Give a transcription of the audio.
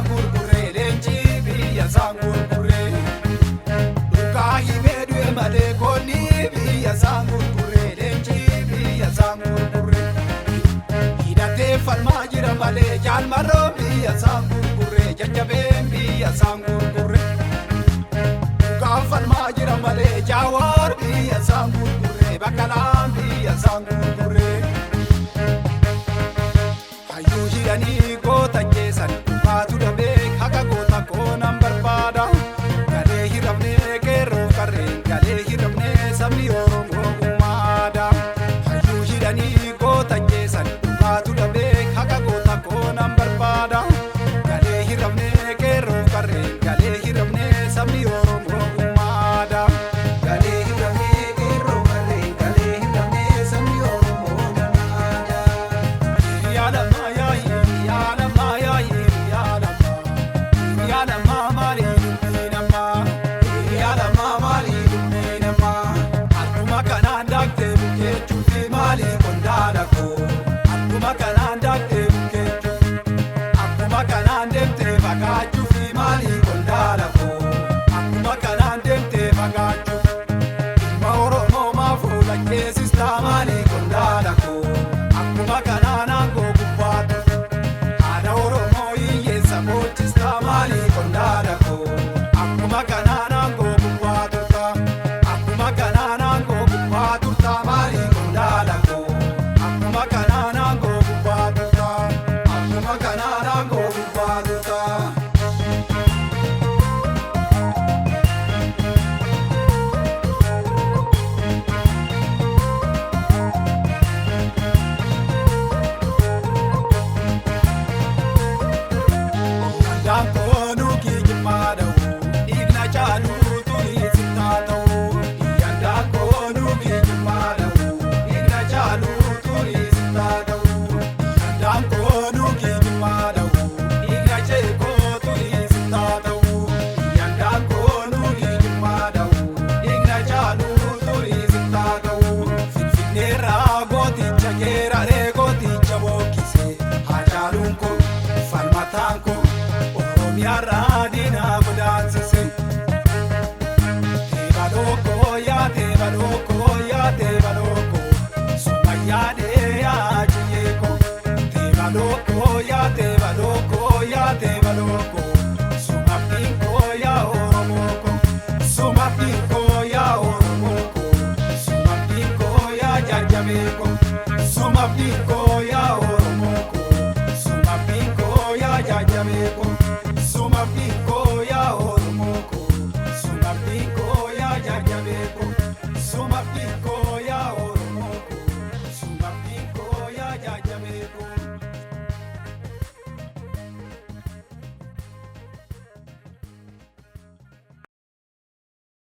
gurgurree leenjii biyya isaan gurgurree dhugaa himee du'e malee koonni biyya isaan gurgurree leenjii biyya isaan gurgurree hidhatee falmaa jira malee jaalmarroo biyya isaan gurgurree jajjabeen biyya isaan gurgurree dhugaa falmaa jira malee jaawaar biyya isaan gurgurree bakkalaan biyya isaan gurgurree hayyuu hidhanii goota jeesan dhugaatu dhabee haqa goota koonan barbaada galee hiramnee qeerroo qarreen galee hiramnee sabni Oromoo uummaadha hayyuu hidhanii goota jeesan dhugaatu dhabee haqa goota koonan barbaada galee hiramnee qeerroo qarreen galee hiramnee sabni Oromoo uummaadha galee hiramnee qeerroo qarreen galee hiramnee sabni Oromoo uummaadha yaadama yaadama yaadama maaliin nama yaadama maaliin nama akkuma kanaan daaktee bukeechuufi maalii qondaala koo akkuma kanaan daaktee bukeechuufi akkuma kanaan deemtee fagaachuufi maalii qondaala koo akkuma kanaan deemtee fagaachuufi ilma Oromoo maafuu lakkeessistaa maalii qondaala koo akkuma kanaan aangoo gubbaatu haadha Oromoo hiyyeessa boochistaa maalii qondaala koo akkuma kanaan aangoo gubbaatu akkuma kanaan aangoo gubbaatu maalii qondaala koo akkuma kanaan aangoo gubbaatu akkuma kanaan aangoo gubbaatu. Yandaan kijibaa ta'u dhiigna caaluu turii sittaa ta'u yandaan koonuu kijibaa ta'u dhiigna caaluu turii sittaa ta'u yandaan koonuu kijibaa ta'u dhiigna ceekoo turii sittaa ta'u yandaan koonuu kijibaa ta'u dhiigna caaluu turii sittaa ta'u finfinneerraa gooticha geeraree gooticha bookkisee hajaaluun koo falmataan koo. Oromiyaarraa diinaa godaansise teebaloo yaa teebaloo sumayyaa dheeyaa jiyyeeko teebaloo yaa teebaloo sumabdiin koo yaa Oromoo sumabdiin koo yaa Oromoo sumabdiin koo yaa jajjabeeko sumabdiin koo yaa Oromoo sumabdiin koo yaa jajjabeeko.